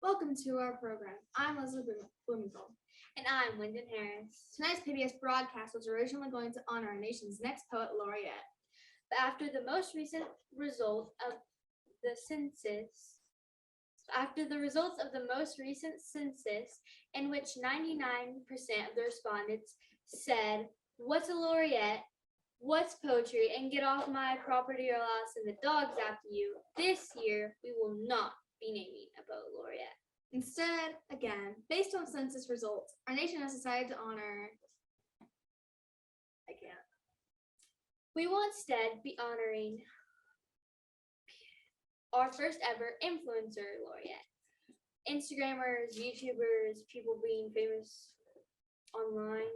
Welcome to our program. I'm Leslie Blumenthal. And I'm Wyndon Harris. Tonight's PBS broadcast was originally going to honor our nation's next poet laureate. But after the most recent result of the census, after the results of the most recent census, in which 99% of the respondents said, "What's a laureate? What's poetry? And get off my property or else I'll send the dogs after you," this year we will not be naming a poet laureate. Instead, again, based on census results, our nation has decided to honor. We will instead be honoring our first ever influencer laureate. Instagrammers, YouTubers, people being famous online.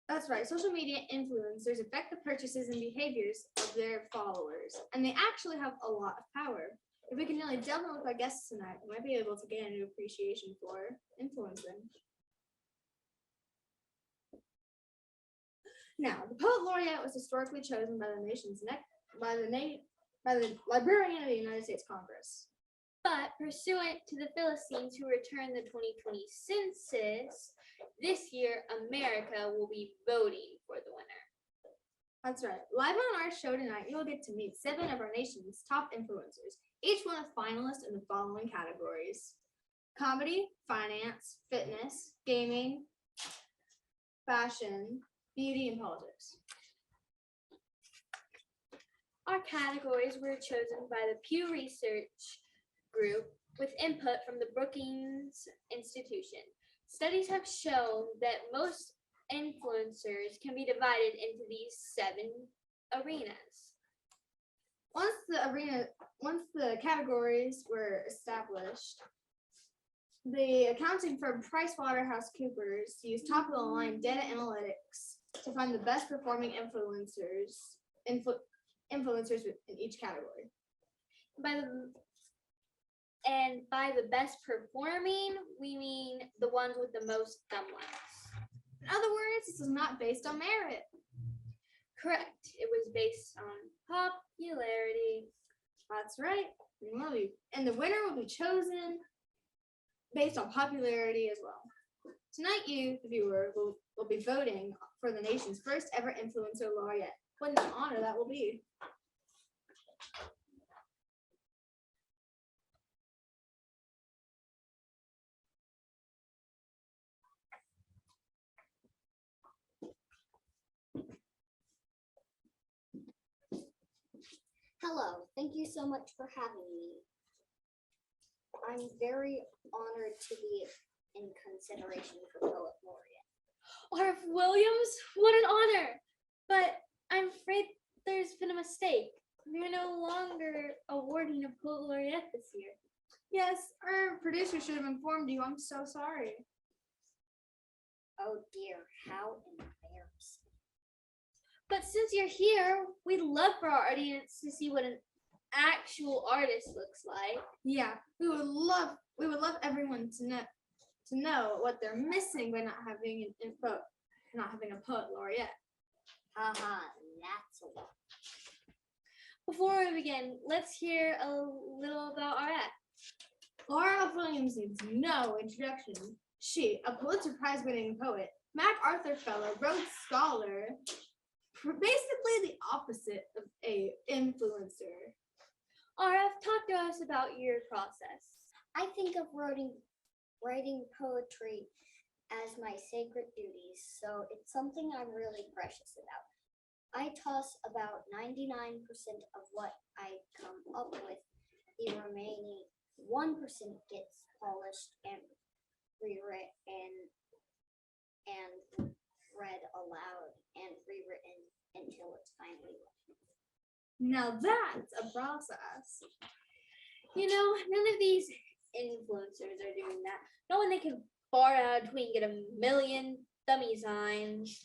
That's right, social media influencers affect the purchases and behaviors of their followers, and they actually have a lot of power. If we can really delve in with our guests tonight, we might be able to gain a new appreciation for influencing. Now, the poet laureate was historically chosen by the Librarian of the United States Congress. But pursuant to the Philistines who returned the 2020 census, this year America will be voting for the winner. That's right. Live on our show tonight, you will get to meet 7 of our nation's top influencers, each one a finalist in the following categories: comedy, finance, fitness, gaming, fashion, beauty, and politics. Our categories were chosen by the Pew Research Group with input from the Brookings Institution. Studies have shown that most influencers can be divided into these 7 arenas. Once the categories were established, the accounting firm PricewaterhouseCoopers used top-of-the-line data analytics to find the best performing influencers in each category. By the best performing, we mean the ones with the most thumbnails. In other words, this is not based on merit. Correct. It was based on popularity. That's right. And the winner will be chosen based on popularity as well. Tonight, you, the viewer, will be voting for the nation's first ever influencer laureate. What an honor that will be. Hello, thank you so much for having me. I'm very honored to be in consideration for Poet Laureate. R.F. Williams, what an honor! But I'm afraid there's been a mistake. We're no longer awarding a Poet Laureate this year. Yes, our producer should have informed you. I'm so sorry. Oh dear, how embarrassing. But since you're here, we'd love for our audience to see what an actual artist looks like. Yeah, we would love everyone to know what they're missing by not having a poet laureate. Haha, that's a lot. Before we begin, let's hear a little about R.F. R.F. Williams needs no introduction. She, a Pulitzer Prize-winning poet, MacArthur Fellow, Rhodes Scholar, basically the opposite of a influencer. R.F., talk to us about your process. I think of writing poetry as my sacred duties, so it's something I'm really precious about. I toss about 99% of what I come up with. The remaining 1% gets polished and rewritten and read aloud and rewritten until it's finally written. Now that's a process. You know, none of these influencers are doing that. No one they can bar out a tweet and get a million dummy signs.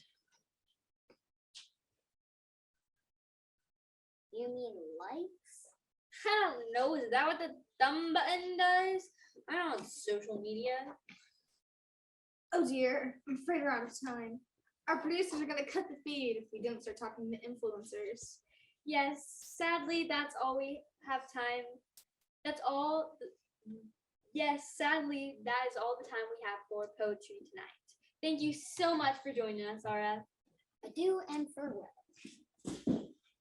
You mean likes? I don't know. Is that what the thumb button does? I'm on social media. Oh dear, I'm afraid we're out of time. Our producers are going to cut the feed if we don't start talking to influencers. Yes, sadly, that's all we have time. That's all Yes, sadly, that is all the time we have for poetry tonight. Thank you so much for joining us, Ara. Adieu and farewell.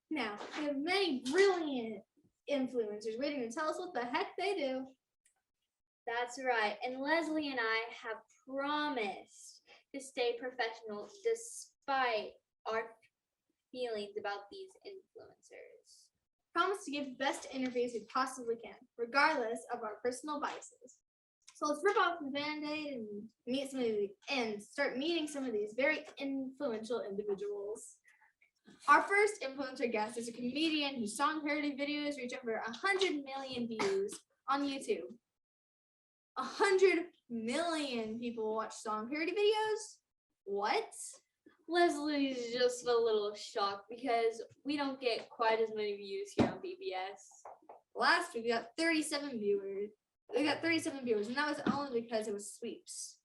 Now, we have many brilliant influencers waiting to tell us what the heck they do. That's right. And Leslie and I have promised to stay professional despite our feelings about these influencers. Promise to give the best interviews we possibly can, regardless of our personal biases. So let's rip off the band-aid and start meeting some of these very influential individuals. Our first influencer guest is a comedian whose song parody videos reach over 100 million views on YouTube. 100 million people watch song parody videos? What? Leslie's just a little shocked because we don't get quite as many views here on BBS. Last week we got 37 viewers. And that was only because it was sweeps.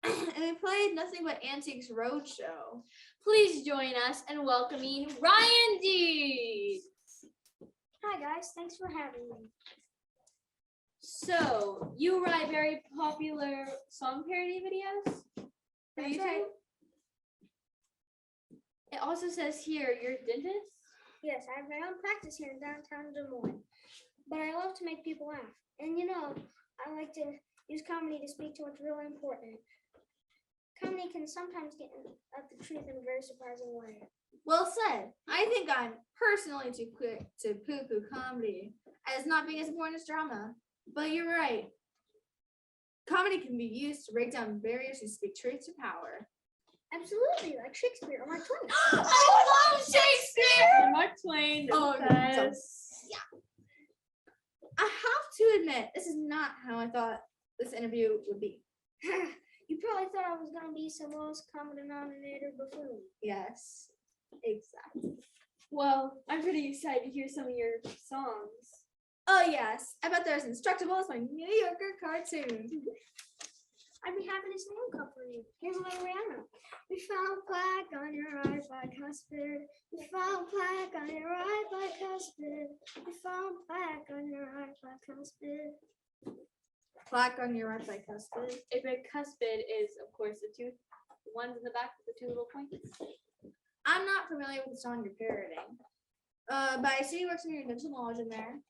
And we played nothing but Antiques Roadshow. Please join us in welcoming Ryan D. Hi guys, thanks for having me. So, you write very popular song parody videos for That's YouTube? right. It also says here you're a dentist. Yes, I have my own practice here in downtown Des Moines. But I love to make people laugh. And you know, I like to use comedy to speak to what's really important. Comedy can sometimes get at the truth in a very surprising way. Well said. I think I'm personally too quick to poo-poo comedy as not being as important as drama. But you're right. Comedy can be used to break down barriers and speak truth to power. Absolutely, like Shakespeare or Mark Twain. I love Shakespeare! Mark Twain. Oh, Yes. I have to admit, this is not how I thought this interview would be. You probably thought I was going to be some lowest common denominator buffoon. Yes, exactly. Well, I'm pretty excited to hear some of your songs. Oh yes, I bet they're as instructable as my New Yorker cartoon. I'd be happy to sing a couple for you. Here's my Rihanna. We found plaque on your right bicuspid. We found plaque on your right bicuspid. We found plaque on your right bicuspid. Plaque on your right bicuspid. A bicuspid is, of course, the two ones in the back with the two little points. I'm not familiar with the song you're parodying, but I see you work some of your dental knowledge in there.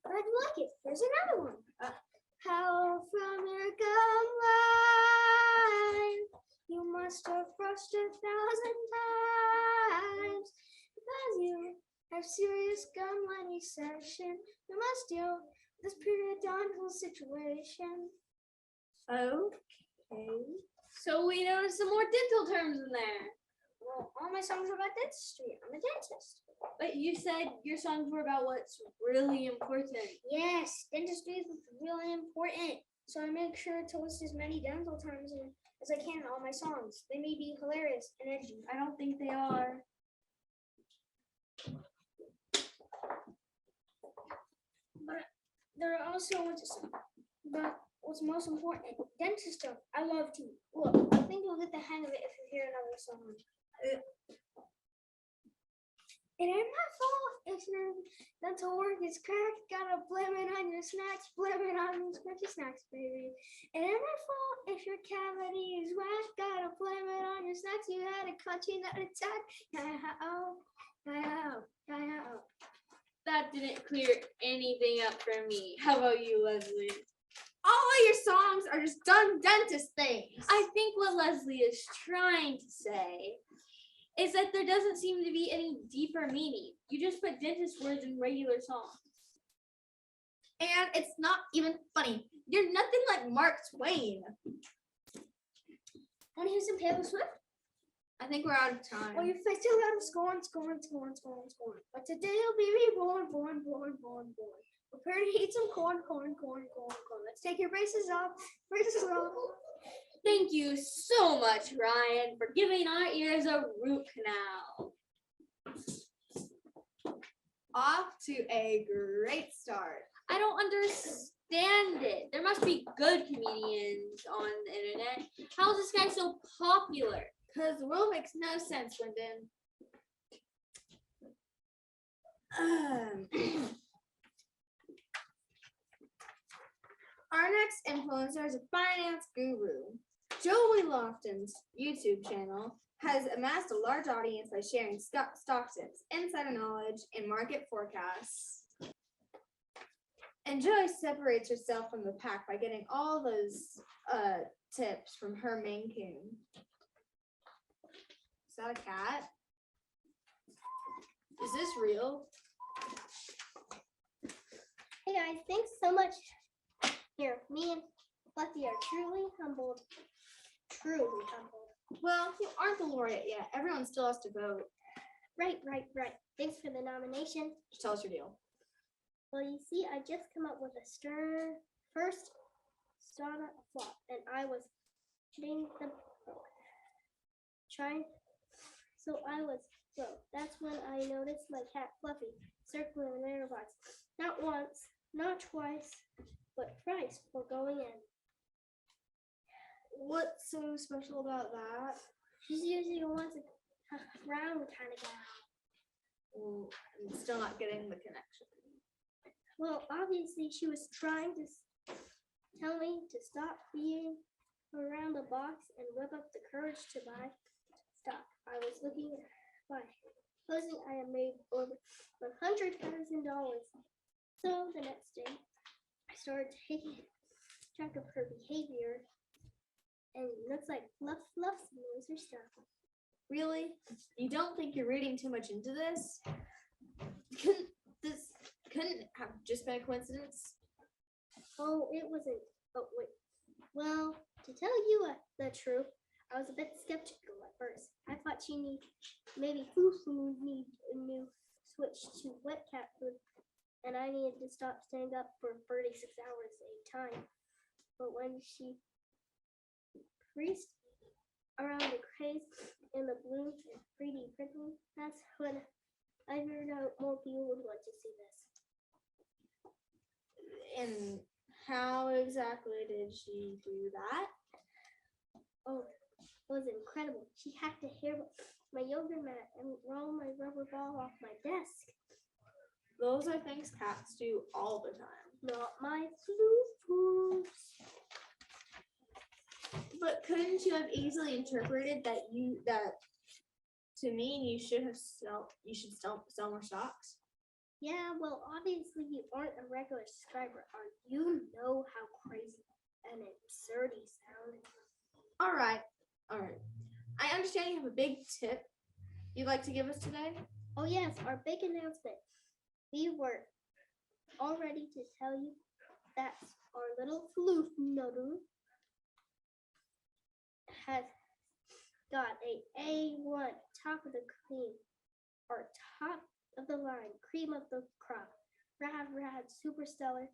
Glad you like it. There's another one. How from your gum line you must have brushed 1,000 times because you have serious gum line recession. You must deal with this periodontal situation. Okay. So we noticed some more dental terms in there. Well, all my songs are about dentistry. I'm a dentist. But you said your songs were about what's really important. Yes, dentistry is really important. So I make sure to list as many dental terms as I can in all my songs. They may be hilarious and edgy. I don't think they are. But there are also but what's most important, dentist stuff. I love to. Look, I think you'll get the hang of it if you hear another song. It ain't my fault if your dental work is cracked. Gotta blame it on your snacks, blame it on your scrunchy snacks, baby. It ain't my fault if your cavity is whacked. Gotta blame it on your snacks. You had a crunchy nut attack. That didn't clear anything up for me. How about you, Leslie? All of your songs are just dumb dentist things. I think what Leslie is trying to say is that there doesn't seem to be any deeper meaning. You just put dentist words in regular songs. And it's not even funny. You're nothing like Mark Twain. Want to hear some Taylor Swift? I think we're out of time. Oh, your face still out of scorn. But today you'll be reborn, born. Prepare to eat some corn. Let's take your braces off. Thank you so much, Ryan, for giving our ears a root canal. Off to a great start. I don't understand it. There must be good comedians on the internet. How is this guy so popular? Because the world makes no sense, Lyndon. Our next influencer is a finance guru. Joey Lofton's YouTube channel has amassed a large audience by sharing stock tips, insider knowledge, and market forecasts. And Joy separates herself from the pack by getting all those tips from her Maine Coon. Is that a cat? Is this real? Hey guys, thanks so much. Here, me and Fluffy are truly humbled. Truly humbled. Well, you aren't the laureate yet. Everyone still has to vote. Right. Thanks for the nomination. Just tell us your deal. Well, you see, I just come up with a first startup flop, and I was hitting the trying. So I was broke. That's when I noticed my cat Fluffy circling the mirror box. Not once, not twice, but thrice for going in. What's so special about that? She's usually once around kind of gal. Well, I'm still not getting the connection. Well, obviously she was trying to tell me to stop being around the box and whip up the courage to buy stock. I was looking by closing. I had made over $100,000. So the next day, I started taking track of her behavior, and it looks like Fluff knows her stuff. Really? You don't think you're reading too much into this? Couldn't have just been a coincidence? Oh, it wasn't. Oh, wait. Well, to tell you the truth, I was a bit skeptical at first. I thought maybe Fufu need a new switch to wet cat food, and I needed to stop staying up for 36 hours at a time. But when she preached around the craze in the blue and 3D printing, that's when I figured out more people would want to see this. And how exactly did she do that? Oh, it was incredible. She hacked a hair my yoga mat and rolled my rubber ball off my desk. Those are things cats do all the time. Not my flu. But couldn't you have easily interpreted that to mean you should sell more stocks? Yeah, well, obviously you aren't a regular subscriber, you know how crazy and absurd he sounds. All right. I understand you have a big tip you'd like to give us today. Oh yes, our big announcement. We were all ready to tell you that's our little floof noodle has got a A1 top of the cream, or top of the line, cream of the crop, rad, super stellar,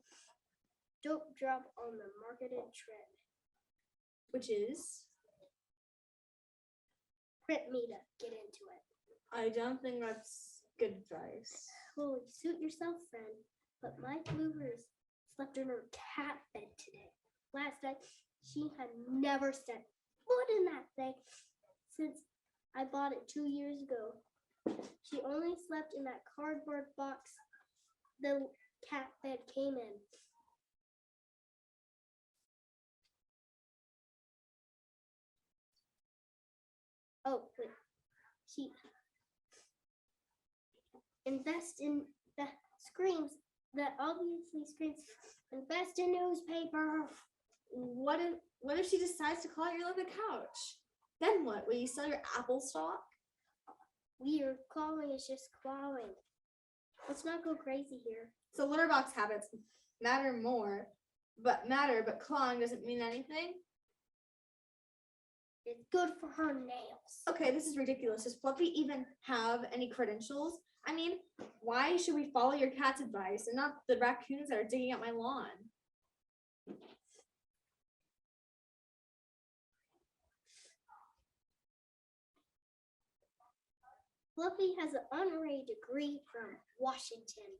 dope drop on the marketed trend. Which is? Print me to get into it. I don't think that's good advice. Well, suit yourself, friend. But my Floovers slept in her cat bed today. Last night, she had never set foot in that thing since I bought it 2 years ago. She only slept in that cardboard box the cat bed came in. Oh, wait. She invest in the screams that obviously screams invest in newspaper. What if she decides to claw your leg on the couch? Then what? Will you sell your Apple stock? Weird. Clawing is just clawing. Let's not go crazy here. So litter box habits matter, but clawing doesn't mean anything? It's good for her nails. Okay, this is ridiculous. Does Fluffy even have any credentials? I mean, why should we follow your cat's advice and not the raccoons that are digging up my lawn? Fluffy has an honorary degree from Washington.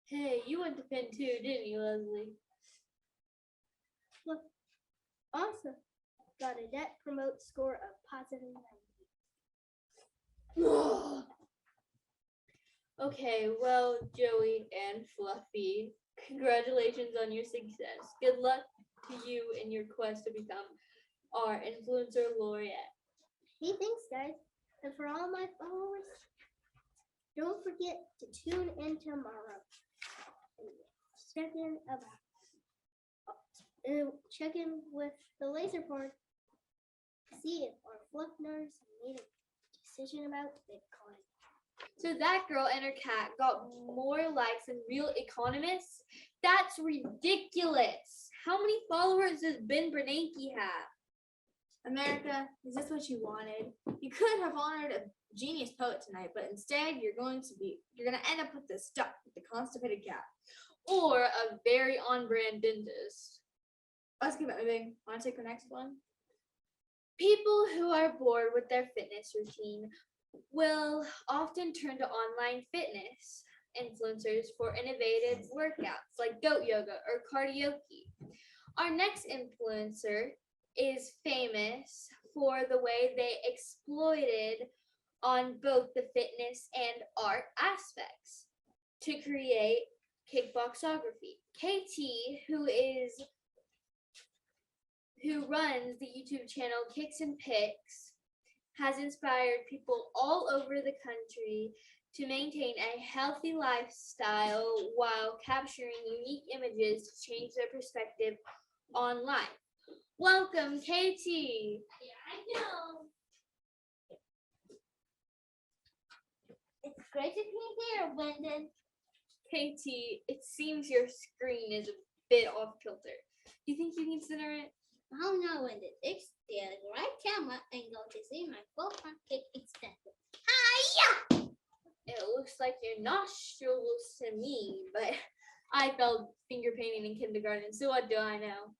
Hey, you went to Penn too, didn't you, Leslie? Fluff also got a net promote score of positive 90. Okay, well, Joey and Fluffy, Congratulations on your success. Good luck to you in your quest to become our influencer laureate. Hey, thanks, guys. And for all my followers, don't forget to tune in tomorrow. And check in with the laser board. See if our fluff nerds made a decision about Bitcoin. So that girl and her cat got more likes than real economists? That's ridiculous. How many followers does Ben Bernanke have? America, is this what you wanted? You could have honored a genius poet tonight, but instead you're gonna end up with the stuck with the constipated cat. Or a very on-brand dentist? Let's keep it moving. Want to take the next one? People who are bored with their fitness routine will often turn to online fitness influencers for innovative workouts like goat yoga or karaoke. Our next influencer is famous for the way they exploited on both the fitness and art aspects to create kickboxography. KT, who runs the YouTube channel Kicks and Pics, has inspired people all over the country to maintain a healthy lifestyle while capturing unique images to change their perspective on life. Welcome, KT. Yeah, I know. It's great to be here, Wyndon. KT, it seems your screen is a bit off kilter. Do you think you can center it? Oh no, Wyndon. It's the right camera angle to see my full front kick extended. Hiya! It looks like your nostrils to me, but I felt finger painting in kindergarten, so what do I know?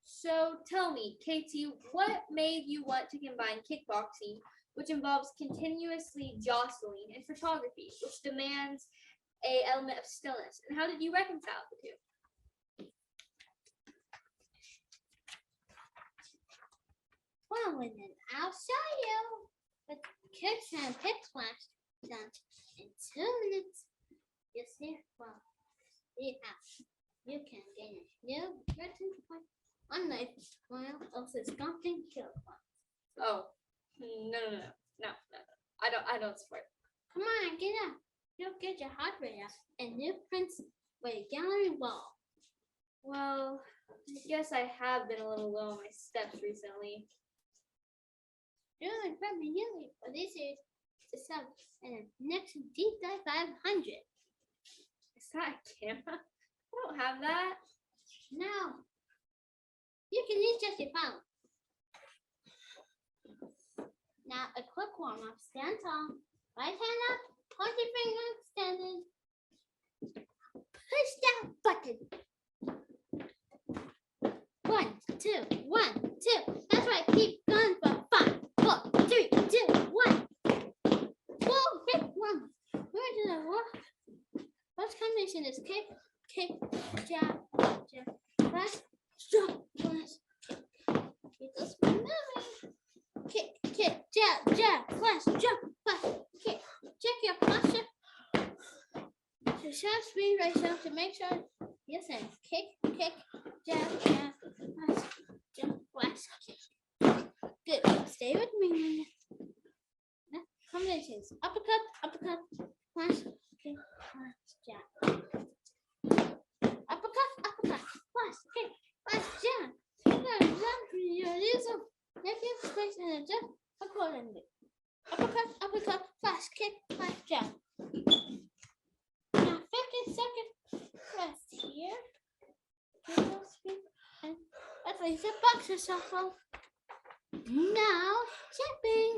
So tell me, KT, what made you want to combine kickboxing, which involves continuously jostling, and photography, which demands an element of stillness, and how did you reconcile the two? Well, Wyndon, I'll show you. But kicks and pick flash done in 2 minutes. You see, well, you can gain a new written point on life while also sculpting kill points. Oh, no. I don't support. Come on, get up. You'll get your heart rate up and new prints by the gallery wall. Well, I guess I have been a little low on my steps recently. Doing from nearly for this is the sub and the next deep dive 500. Is that a camera? I don't have that. Now, you can use just your phone. Now, a quick warm up. Stand tall. Right hand up. Hold your finger extended. Push that button. 1, 2, 1, 2. That's right. Keep going for 5, 4, 3, 2, 1. Whoa, big one. We're to the what? First combination is kick, jab, press, jump, press. Keep this one moving. Kick, jab, press, jump, press, kick. Check your posture. To sharp speed ratio to make sure you're saying kick, jab, press, jump, press, kick. Good. Stay with me. Next combinations: uppercut, press, kick, press, jab. Uppercut, press, kick, press, jab. You're using negative space and adjust accordingly. Uppercut, press, kick, press, jab. Now 50-second rest here. And at least a boxer shuffle. Now chipping.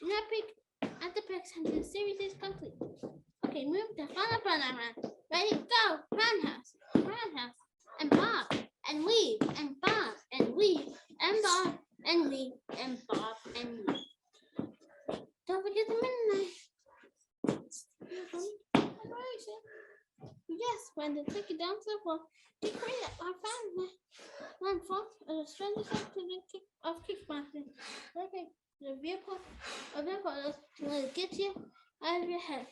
Now pick at the picks until the series is complete. Okay, move the final round. Ready, go! Roundhouse, and bob, and weave, and bob, and weave, and bob, and weave, and bob, and weave. Don't forget the midnight. Yes, when they take it down to the floor, they create our family. One fourth of the strangest activity of kickboxing. Okay, the viewpoint of the photos to let it get you out of your head.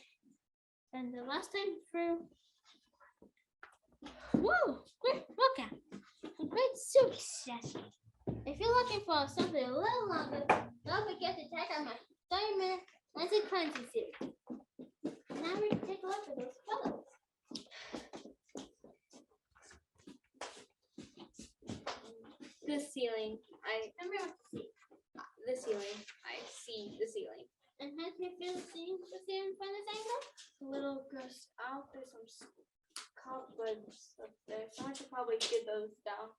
And the last time through Whoa, look at a great success. If you're looking for something a little longer, don't forget to check out my 30-minute Nancy Clancy series. Now we can take a look at those photos. The ceiling, the ceiling. I see the ceiling. And how do you feel seeing the ceiling from this angle? A little grossed out. There's some cobwebs up there, so I should probably get those down.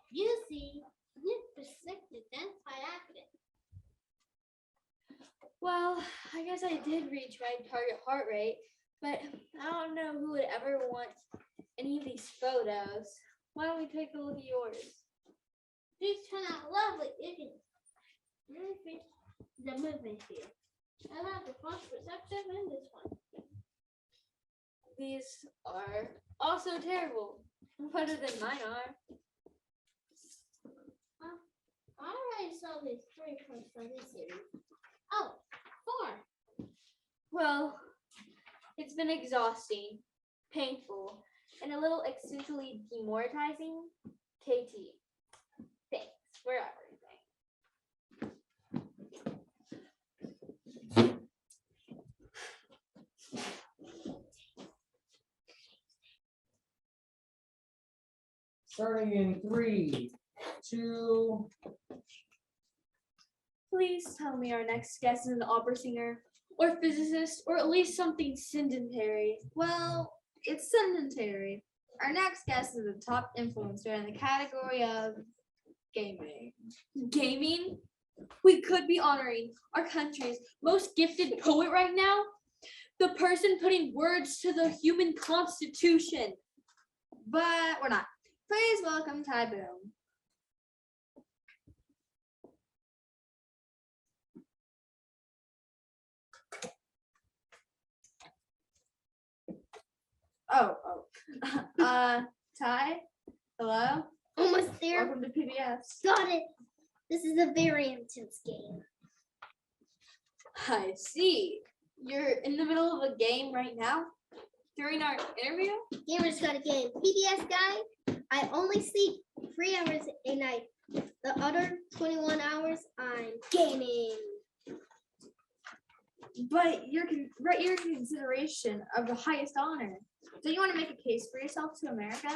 You see, you perspective that's by accident. Well, I guess I did reach my target heart rate, but I don't know who would ever want any of these photos. Why don't we take a look at yours? These turn out lovely, isn't it? Really fit the movement here. I love the first perceptive in this one. These are also terrible. Better than mine are. I already saw these 3 points for this series. Oh, 4. Well, it's been exhausting, painful, and a little essentially demoralizing. KT, thanks for everything. Starting in 3, 2. Please tell me our next guest is an opera singer or physicist or at least something sedentary. Well, it's sedentary. Our next guest is a top influencer in the category of gaming. Gaming? We could be honoring our country's most gifted poet right now. The person putting words to the human constitution. But we're not. Please welcome Ty Boom. Oh. Ty, hello. Almost there. Welcome to PBS. Got it. This is a very intense game. I see. You're in the middle of a game right now during our interview? Gamers got a game. PBS guy, I only sleep 3 hours a night. The other 21 hours, I'm gaming. But your consideration of the highest honor. Do you want to make a case for yourself to America?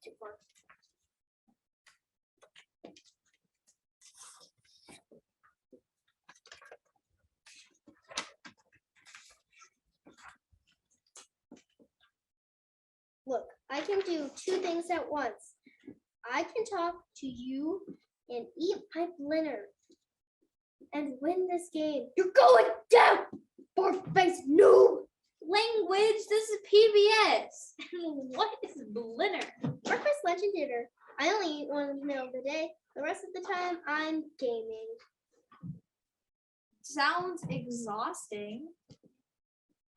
Too far. Look, I can do 2 things at once. I can talk to you and eat my dinner and win this game. You're going down, barf-faced noob. Language, this is PBS. What is Blinner? Breakfast, lunch, and dinner. I only eat 1 meal of the day. The rest of the time, I'm gaming. Sounds exhausting.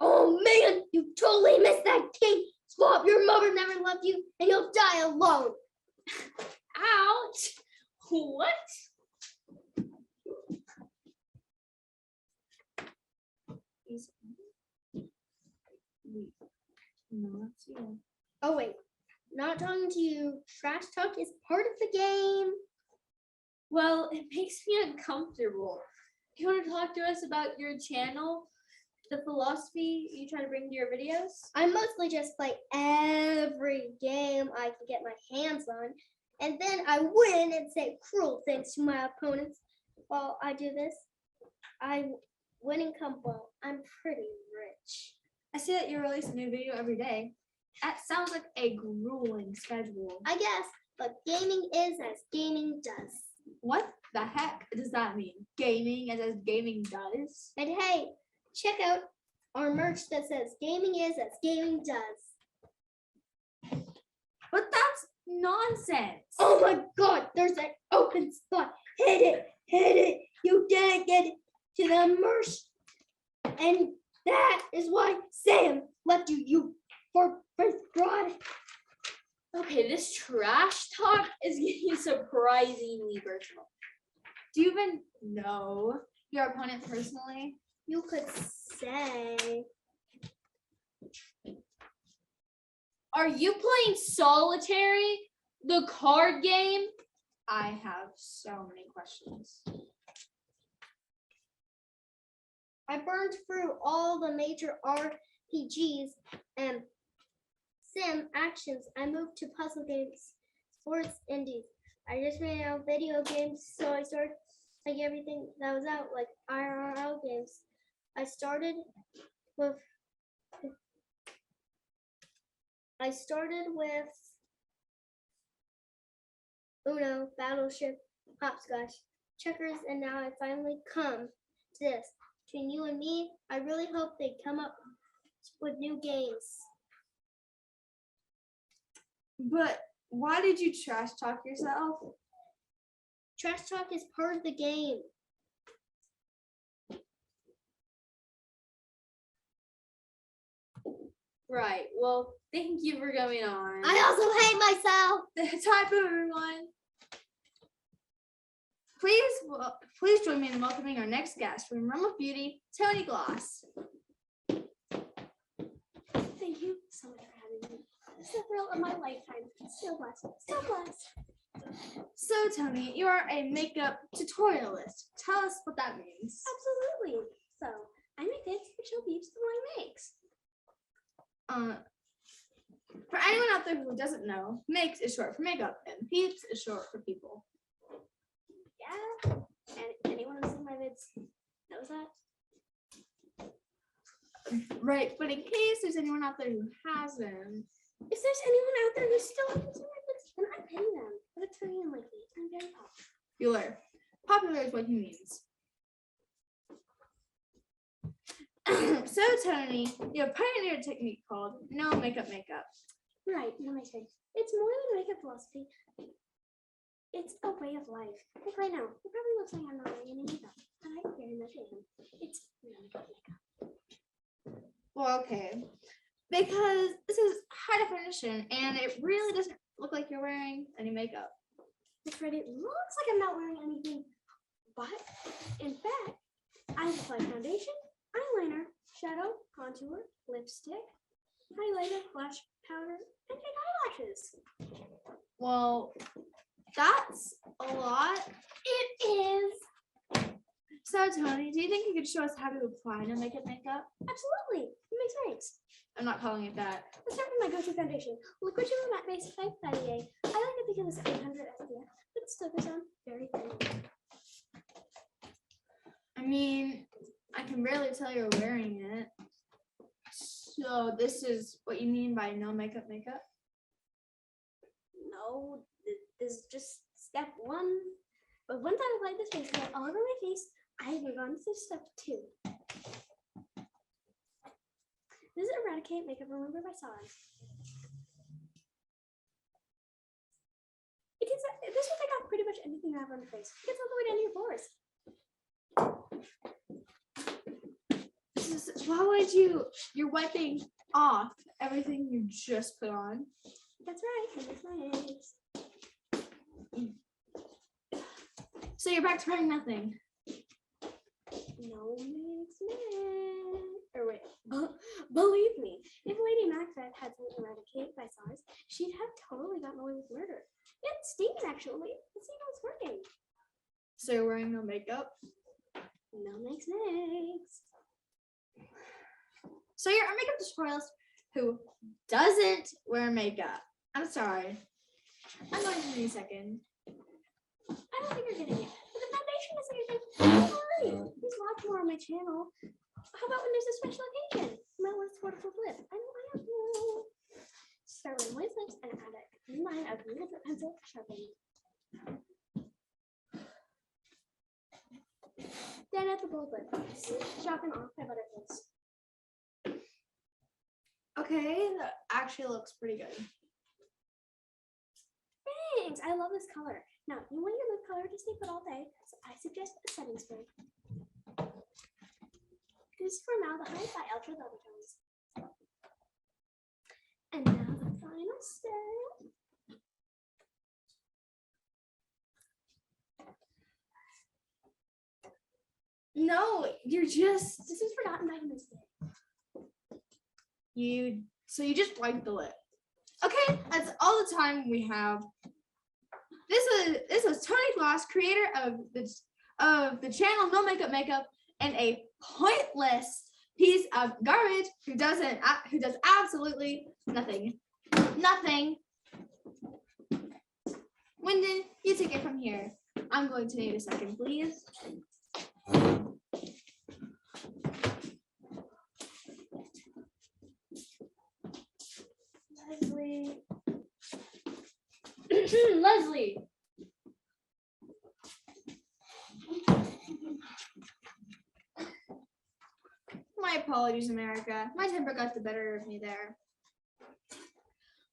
Oh man, you totally missed that key. Swap, your mother never loved you, and you'll die alone. Ouch! What? No, that's you. Oh wait, not talking to you. Trash talk is part of the game. Well, it makes me uncomfortable. Do you want to talk to us about your channel, the philosophy you try to bring to your videos? I mostly just play every game I can get my hands on, and then I win and say cruel things to my opponents. While I do this, I win income well. I'm pretty rich. I see that you release a new video every day. That sounds like a grueling schedule. I guess, but gaming is as gaming does. What the heck does that mean? Gaming as gaming does? And hey, check out our merch that says gaming is as gaming does. But that's nonsense. Oh my god, there's an open spot. Hit it. You didn't get to the merch. And that is why Sam left you for first broad. Okay, this trash talk is getting surprisingly personal. Do you even know your opponent personally? You could say. Are you playing solitary? The card game? I have so many questions. I burned through all the major RPGs and sim actions. I moved to puzzle games, sports, indies. I just ran out of video games, so I started like everything that was out, like IRL games. I started with Uno, Battleship, Hopscotch, Checkers, and now I finally come to this. Between you and me, I really hope they come up with new games. But why did you trash talk yourself? Trash talk is part of the game. Right. Well, thank you for coming on. I also hate myself. That's type everyone. Please join me in welcoming our next guest from Realm of Beauty, Tony Gloss. Thank you so much for having me. It's the thrill of my lifetime. So blessed. So blessed. So Tony, you are a makeup tutorialist. Tell us what that means. Absolutely. So I make it to show peeps the one makes. For anyone out there who doesn't know, makes is short for makeup and peeps is short for people. Yeah. And anyone who's seen my vids knows that. Right, but in case there's anyone out there who hasn't, If there's anyone out there who still hasn't seen my vids, then I pity them. But it's very unlikely. I'm very popular. Bueller. Popular is what he means. So Tony, you have pioneered a technique called no makeup makeup. Right, no makes sense. It's more than makeup philosophy. It's a way of life. Like right now, it probably looks like I'm not wearing any makeup, but I very much am. It's no makeup makeup. Well, okay. Because this is high definition and it really doesn't look like you're wearing any makeup. That's right, it looks like I'm not wearing anything, but in fact, I apply foundation, eyeliner, shadow, contour, lipstick, highlighter, blush, powder, and fake eyelashes. Well, that's a lot. It is. So Tony, do you think you could show us how to apply no makeup makeup? Absolutely. It makes sense. I'm not calling it that. Let's start with my go-to foundation. Liquid Gel Matte Base by Battier. I like it because it's 800 SPF, but it still goes on very thin. I mean, I can barely tell you're wearing it. So this is what you mean by no makeup makeup? No, this is just step one. But once I apply this face all over my face, I move on to step 2. This is Eradicate Makeup Remover by Sars. This will take off pretty much anything you have on your face. It gets all the way down to your pores. Why would you're wiping off everything you just put on? That's right. And it's my eggs. So you're back to wearing nothing. No makes or wait, believe me, if Lady Macbeth had some Eradicate by SARS, she'd have totally gotten away with murder. It stings actually. Let's see how it's working. So you're wearing no makeup? No makes. So you're a makeup tutorialist who doesn't wear makeup. I'm sorry. I'm going to need a second. I don't think you're getting it. But the foundation isn't your thing. Don't worry. There's lots more on my channel. How about when there's a special occasion? You might want to support a full lip. I have no. Start with moist lips and add a clean line of needle drip pencil sharpening. Then at the bold lip. Sharpen off my butterflies. Okay, that actually looks pretty good. Thanks. I love this color. Now, you want your lip color to stay put all day, so I suggest a setting spray. This is formaldehyde by Ultra Double Tones. And now the final step. No, you're just This is Forgotten Vitamins Day. so you just wipe the lip. Okay, that's all the time we have. This was Tony Floss, creator of the channel No Makeup Makeup, and a pointless piece of garbage who does absolutely nothing. Nothing. Wyndon, you take it from here. I'm going to need a second, please. Leslie. Leslie. My apologies, America. My temper got the better of me there.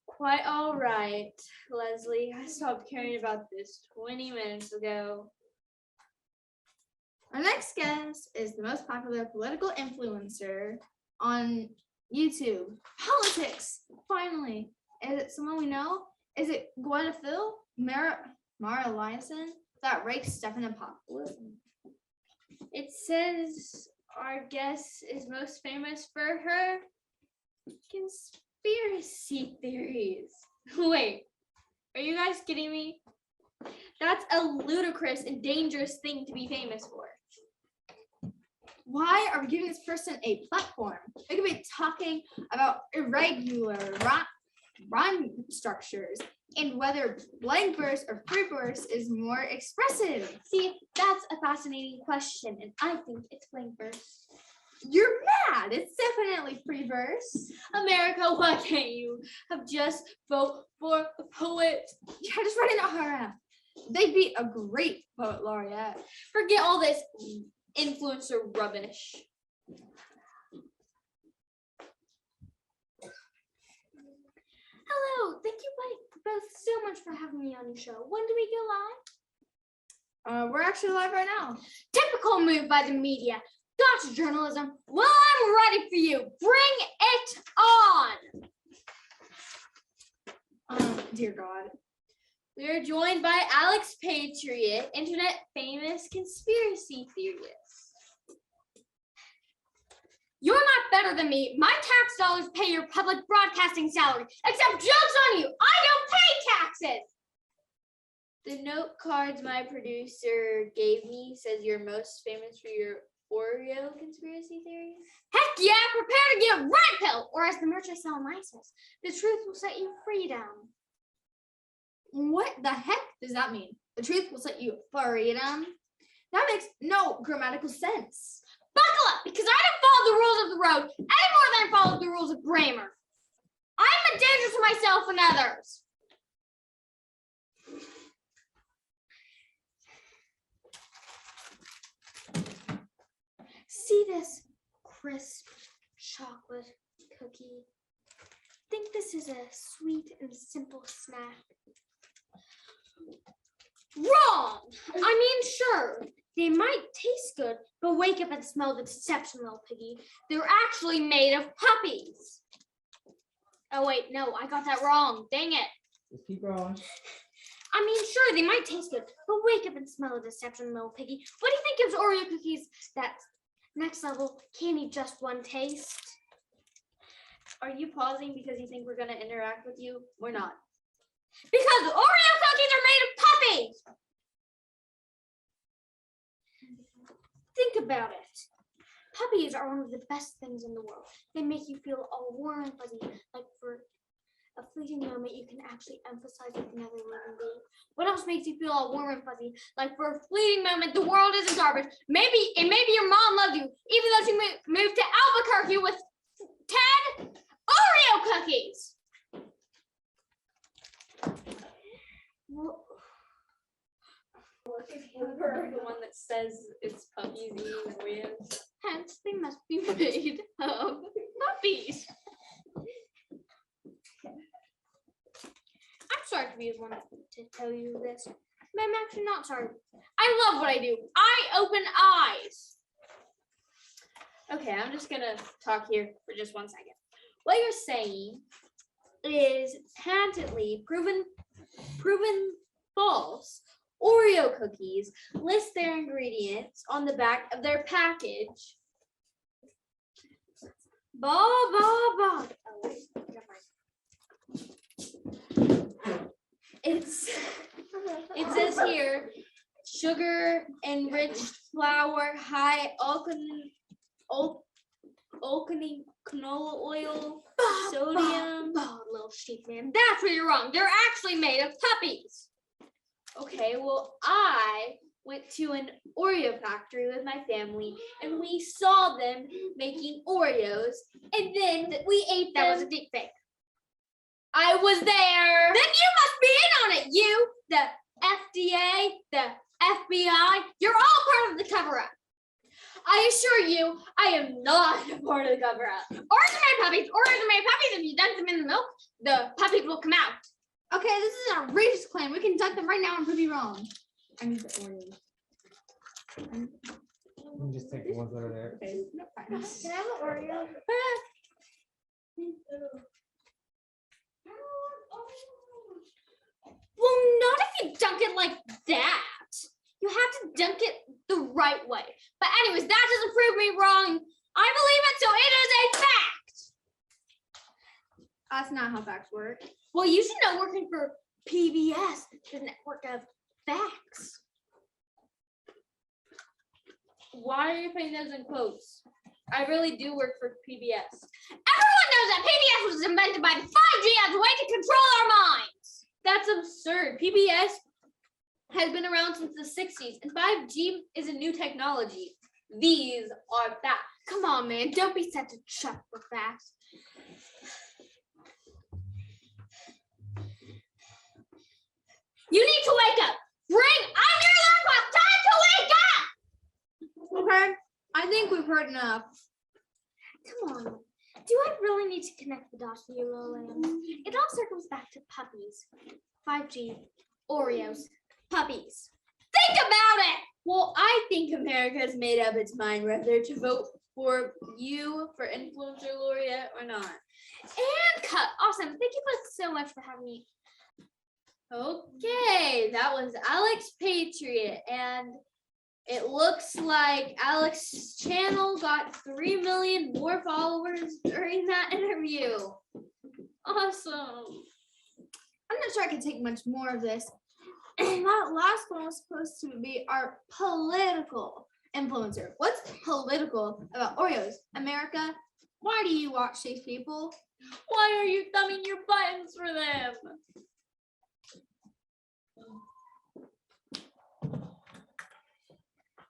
Quite all right, Leslie. I stopped caring about this 20 minutes ago. Our next guest is the most popular political influencer on YouTube. Politics, finally. Is it someone we know? Is it Gwyneth Phil? Mara Eliason? That rakes stuff in the populism. It says our guest is most famous for her conspiracy theories. Wait, are you guys kidding me? That's a ludicrous and dangerous thing to be famous for. Why are we giving this person a platform? They could be talking about irregular rhyme structures and whether blank verse or free verse is more expressive. See, that's a fascinating question, and I think it's blank verse. You're mad. It's definitely free verse. America, why can't you have just vote for a poet? Yeah, just write it her. They'd be a great poet laureate. Forget all this influencer rubbish. Hello, thank you both so much for having me on your show. When do we go live? We're actually live right now. Typical move by the media. Gotcha, journalism. Well, I'm ready for you. Bring it on. Dear God. We are joined by Alex Patriot, internet famous conspiracy theorist. You're not better than me. My tax dollars pay your public broadcasting salary. Except jokes on you. I don't pay taxes. The note cards my producer gave me says you're most famous for your Oreo conspiracy theories. Heck yeah, prepare to get red pill, or as the merch I sell online says, the truth will set you freedom. What the heck does that mean? The truth will set you freedom? That makes no grammatical sense. Buckle up, because I don't follow the rules of the road any more than I follow the rules of grammar. I'm a danger to myself and others. See this crisp chocolate cookie? Think this is a sweet and simple snack? Wrong! I mean, sure, they might taste good, but wake up and smell the deception, little piggy. They're actually made of puppies. Oh, wait, no, I got that wrong. Dang it. Just keep going. I mean, sure, they might taste good, but wake up and smell the deception, little piggy. What do you think gives Oreo cookies that next level candy just one taste? Are you pausing because you think we're going to interact with you? We're not. Because Oreo cookies are made of puppies! Think about it. Puppies are one of the best things in the world. They make you feel all warm and fuzzy, like for a fleeting moment you can actually empathize with another living being. What else makes you feel all warm and fuzzy? Like for a fleeting moment, the world isn't garbage. Maybe your mom loved you, even though she moved to Albuquerque with 10 Oreo cookies. The one that says it's puppies eating Oreos. Hence, they must be made of puppies. I'm sorry to be the one to tell you this, but I'm actually not sorry. I love what I do. I open eyes. Okay, I'm just gonna talk here for just 1 second. What you're saying is patently proven false. Oreo cookies list their ingredients on the back of their package. Blah, blah, blah. Oh, wait, never mind. here, sugar enriched flour, high alkaline canola oil, sodium. Oh, little sheep man. That's where you're wrong. They're actually made of puppies. Okay, well, I went to an Oreo factory with my family and we saw them making Oreos and then we ate them. That was a deep fake. I was there. Then you must be in on it. You, The FDA, the FBI, you're all part of the cover-up. I assure you, I am not a part of the cover-up. Oreos are made of puppies. Oreos are made of puppies. If you dunk them in the milk, the puppies will come out. Okay, this is an outrageous claim. We can dunk them right now and prove you wrong. I need the Oreos. You can just take the ones that are there. Okay, no, fine. Can I have an Oreo? Well, not if you dunk it like that. You have to dunk it the right way. But anyways, that doesn't prove me wrong. I believe it, so it is a fact. That's not how facts work. Well, you should know working for PBS, the network of facts. Why are you putting those in quotes? I really do work for PBS. Everyone knows that PBS was invented by the 5G as a way to control our minds. That's absurd. PBS has been around since the 60s, and 5G is a new technology. These are facts. Come on, man. Don't be such a chuck for facts. You need to wake up. I'm your alarm clock. Time to wake up. Okay. I think we've heard enough. Come on. Do I really need to connect the dots for you, little lambs? It all circles back to puppies. 5G, Oreos, puppies. Think about it. Well, I think America's made up its mind whether to vote for you for influencer laureate or not. And cut. Awesome. Thank you both so much for having me. Okay, that was Alex Patriot, and it looks like Alex's channel got 3 million more followers during that interview. Awesome. I'm not sure I can take much more of this. And that last one was supposed to be our political influencer. What's political about Oreos? America, why do you watch these people? Why are you thumbing your buttons for them?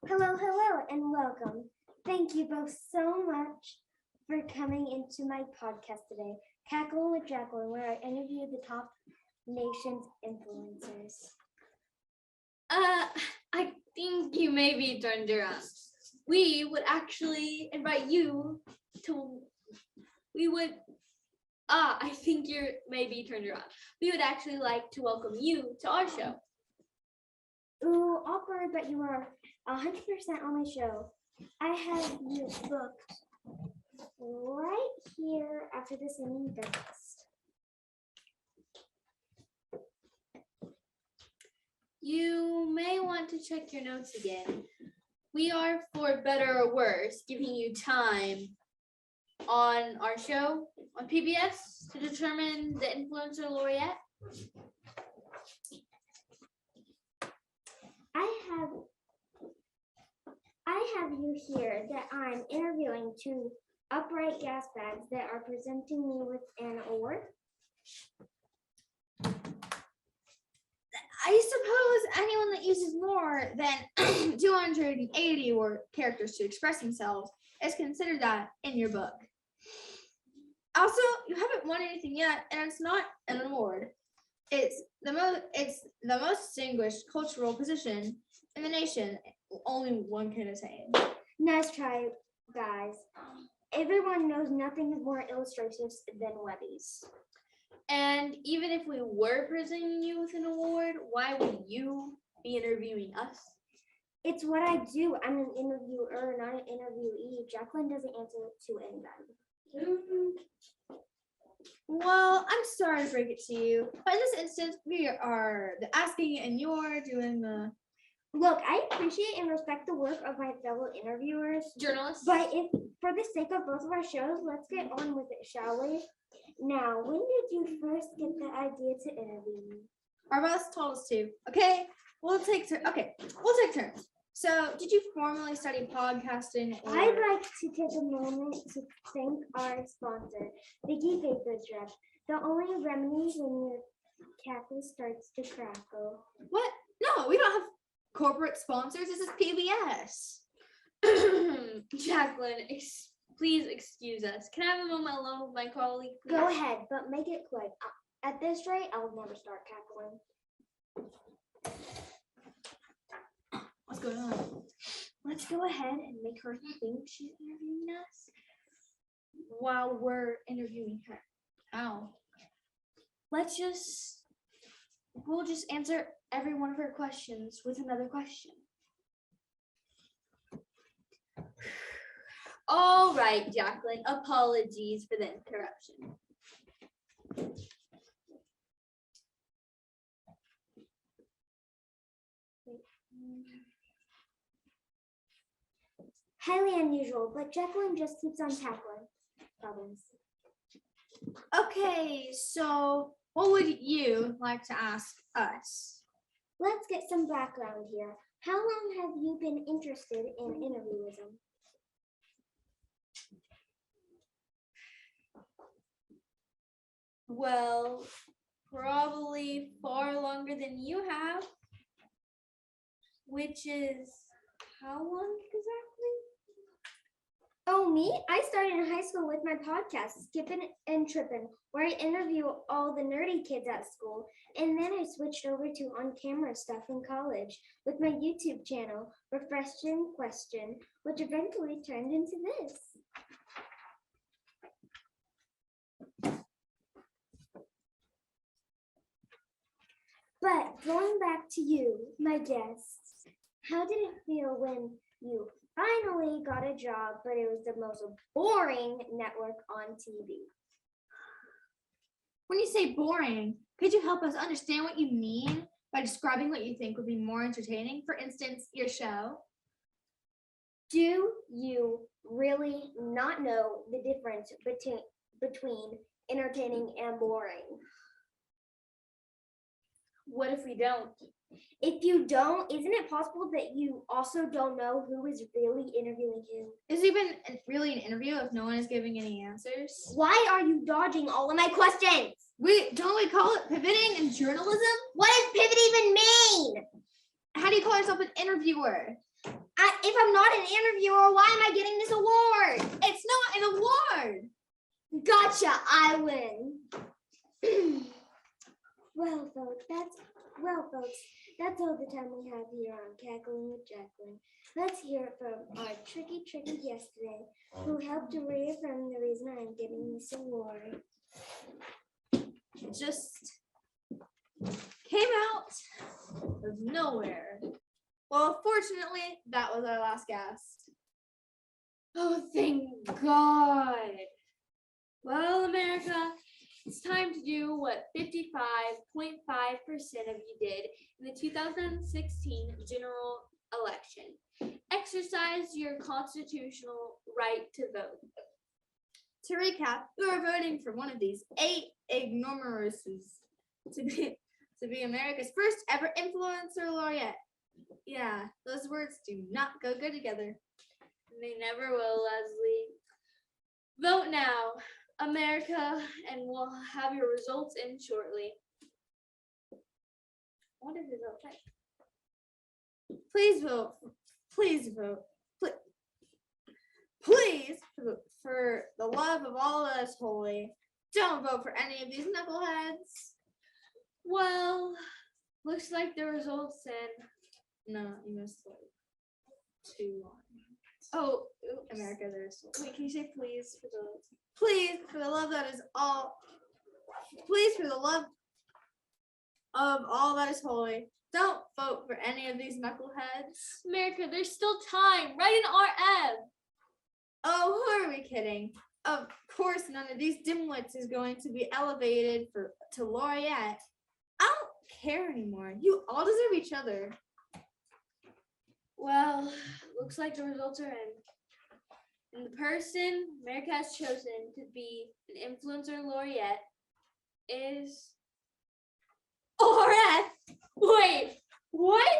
Hello, and welcome. Thank you both so much for coming into my podcast today, Cackle with Jacqueline, where I interview the top nation's influencers. I think you may be turned around. We would actually invite you to, I think you're maybe turned around. We would actually like to welcome you to our show. Ooh, awkward, but you are 100% on my show. I have you booked right here after the singing breakfast. You may want to check your notes again. We are, for better or worse, giving you time on our show on PBS to determine the influencer laureate. I have you here that I'm interviewing two upright gas bags that are presenting me with an award. I suppose anyone that uses more than 280 characters to express themselves is considered that in your book. Also, you haven't won anything yet, and it's not an award. It's the most distinguished cultural position in the nation. Only one can attain. Nice try, guys. Everyone knows nothing is more illustrative than Webbies. And even if we were presenting you with an award, why would you be interviewing us? It's what I do. I'm an interviewer, not an interviewee. Jacqueline doesn't answer to anybody. Well, I'm sorry to break it to you, but in this instance, we are the asking and you're doing the... Look, I appreciate and respect the work of my fellow interviewers, Journalists? but if for the sake of both of our shows, let's get on with it, shall we? Now, when did you first get the idea to interview me? Our boss told us to. Okay, we'll take turns. So, did you formally study podcasting? Or... I'd like to take a moment to thank our sponsor, Biggie Vapor Drip, the only remedy when your caffeine starts to crackle. What? No, we don't have corporate sponsors. This is PBS. Jacqueline, please excuse us. Can I have a moment alone with my colleague, please? Go ahead, but make it quick. At this rate, I will never start cackling. What's going on? Let's go ahead and make her think she's interviewing us while we're interviewing her. Ow. We'll just answer every one of her questions with another question. All right, Jacqueline, apologies for the interruption. Highly unusual, but Jacqueline just keeps on tackling problems. Okay, so what would you like to ask us? Let's get some background here. How long have you been interested in interviewism? Well, probably far longer than you have, which is how long exactly? Oh, me? I started in high school with my podcast, Skippin' and Trippin', where I interview all the nerdy kids at school. And then I switched over to on-camera stuff in college with my YouTube channel, Refreshing Question, which eventually turned into this. But going back to you, my guests, how did it feel when you finally got a job, but it was the most boring network on TV? When you say boring, could you help us understand what you mean by describing what you think would be more entertaining? For instance, your show. Do you really not know the difference between entertaining and boring? What if we don't? If you don't, isn't it possible that you also don't know who is really interviewing you? Is it even really an interview if no one is giving any answers? Why are you dodging all of my questions? Don't we call it pivoting in journalism? What does pivot even mean? How do you call yourself an interviewer? If I'm not an interviewer, why am I getting this award? It's not an award. Gotcha, I win. Well, folks, that's all the time we have here on Cackling with Jacqueline. Let's hear it from our tricky guest today, who helped to reaffirm the reason I'm getting this award. Just came out of nowhere. Well, fortunately, that was our last guest. Oh, thank God. Well, America, it's time to do what 55.5% of you did in the 2016 general election. Exercise your constitutional right to vote. To recap, you are voting for one of these 8 ignoramuses to be America's first ever influencer laureate. Yeah, those words do not go good together. They never will, Leslie. Vote now, America, and we'll have your results in shortly. What is it like? Please vote. Please vote. Please, for the love of all that is holy, don't vote for any of these knuckleheads. Well, looks like the results in. No, you missed like 2 lines. Oh, oops. America, there's. Wait, can you say please for the. Please, for the love that is all. Please, for the love of all that is holy, don't vote for any of these knuckleheads. America, there's still time. Write an RF. Oh, who are we kidding? Of course, none of these dimwits is going to be elevated to laureate. I don't care anymore. You all deserve each other. Well, looks like the results are in. And the person America has chosen to be an influencer laureate is. RF. Wait, what?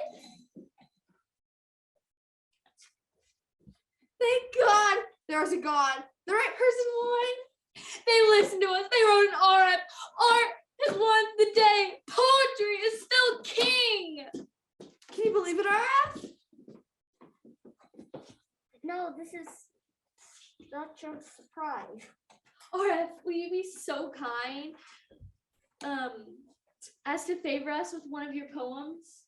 Thank God there was a God. The right person won. They listened to us. They wrote an RF. Art has won the day. Poetry is still king. Can you believe it, RF? No, this is such a surprise. RF, will you be so kind as to favor us with one of your poems?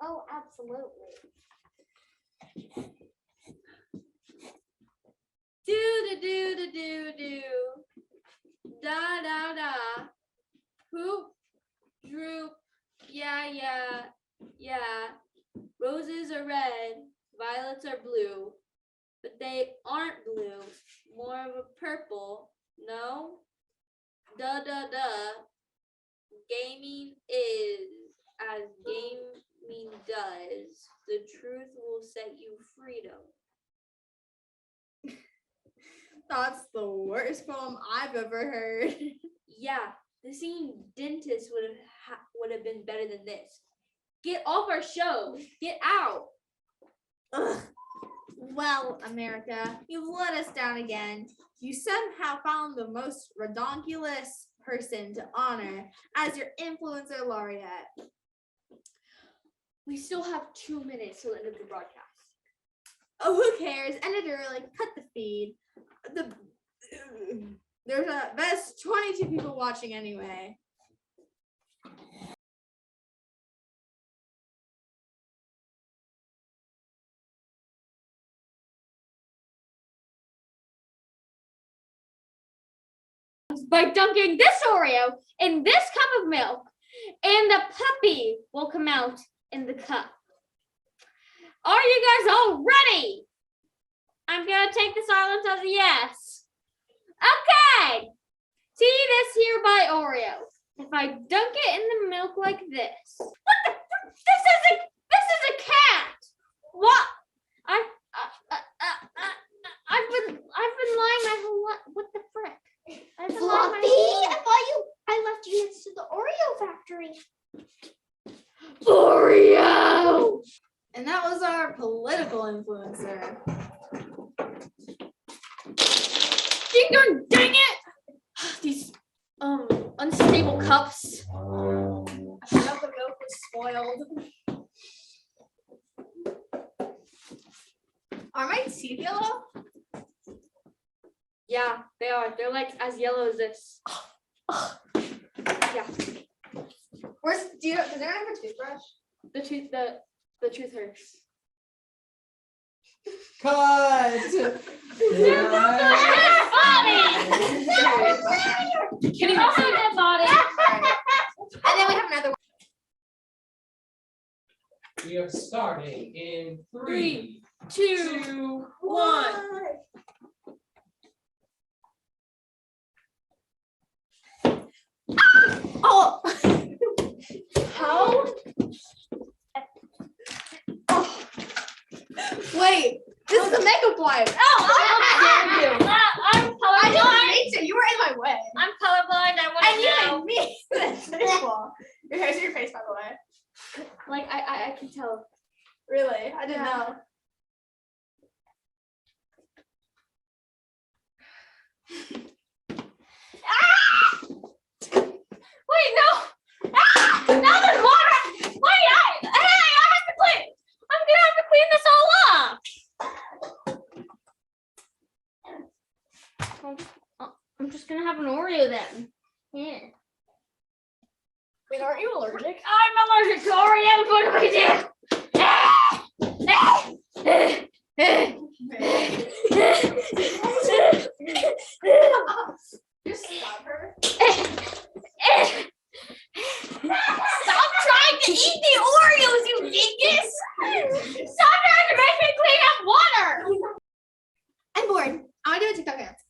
Oh, absolutely. Do. Da da da. Poop, droop, yeah. Roses are red, violets are blue, but they aren't blue, more of a purple, no? Da. Gaming is as gaming does. The truth will set you freedom. That's the worst poem I've ever heard. Yeah, the singing dentist would have been better than this. Get off our show. Get out. Ugh. Well, America, you've let us down again. You somehow found the most redonkulous person to honor as your influencer laureate. We still have 2 minutes till the end of the broadcast. Oh, who cares? Editor, like, cut the feed. There's a best 22 people watching anyway. By dunking this Oreo in this cup of milk, and the puppy will come out in the cup. Are you guys all ready? I'm gonna take the silence as a yes. Okay. See this here by Oreo. If I dunk it in the milk like this. What the? This is a cat. What? I've been lying my whole life. What the frick? I've been lying my whole life. I left you next to the Oreo factory. Oreo. And that was our political influencer. Dang it! These unstable cups. I forgot the milk was spoiled. Are my teeth yellow? Yeah, they are. They're like as yellow as this. Yeah. Does anyone have a toothbrush? The truth hurts. Cut! Can you also have that body? And then we have another one. We are starting in 3, 3, 2, 1. Oh! How? Wait, this is a makeup wipe. I'm I colorblind. didn't mean to. You were in my way. I'm colorblind. I want And you to know. made me. That's terrible. Your hair's in your face, by the way. Like I can tell. Really? I didn't Yeah. know. Wait, no! Ah! Now there's water! Wait, I have to clean. I'm gonna have to clean this all up. I'm just gonna have an Oreo then. Yeah. Wait, aren't you allergic? I'm allergic to Oreos. What do we do? Just stop her. Stop trying to eat the Oreos, you dingus! Stop trying to make me clean up water! I'm bored. I want to do a TikTok dance.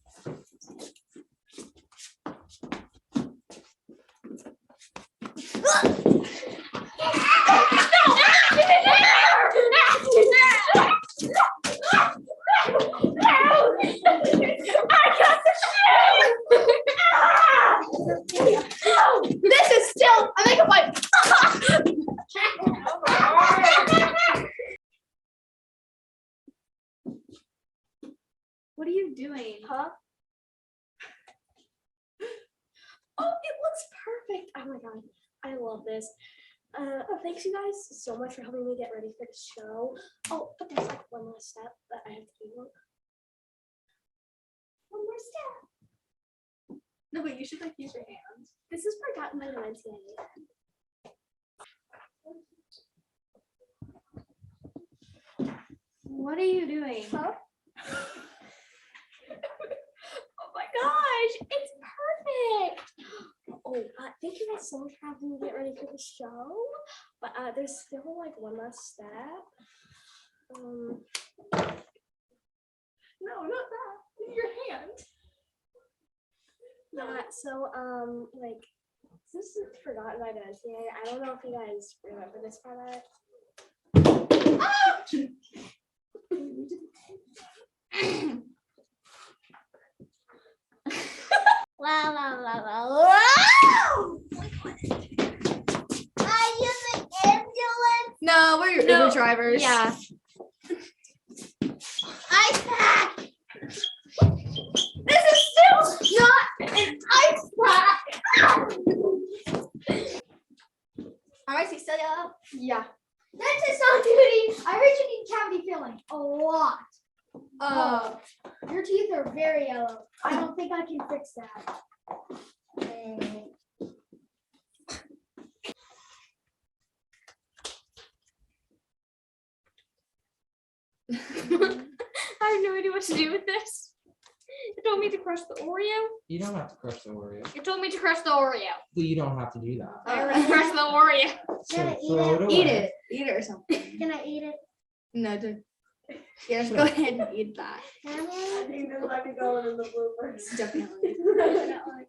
I got the shit! Oh my god, I love this. Thanks you guys so much for helping me get ready for the show. Oh, but there's like one last step that I have to do. One more step. No, but you should like use your hands. This is forgotten by the NCAA. What are you doing? Huh? Oh my gosh, it's perfect. Oh, thank you guys so much for having me get ready for the show. But there's still like one last step. No, not that. Your hand. Yeah, so like this is forgotten by the NCAA. I don't know if you guys remember this part. La la la la la. Are you the ambulance? No, we're your No, Uber drivers. Yeah. Ice pack. This is still not an ice pack. All right, Cecilia. Yeah. Dentist on duty. I heard you need cavity filling a lot. Your teeth are very yellow. I don't think I can fix that. I have no idea what to do with this. It told me to crush the Oreo. You don't have to crush the Oreo. It told me to crush the Oreo. Well, you don't have to do that. I already crushed the Oreo. So Can I eat throw it away. Eat it. Eat it or something. Can I eat it? No, don't. Yeah, just go ahead and eat that. Can I think this might be going in the bloopers. Definitely. I?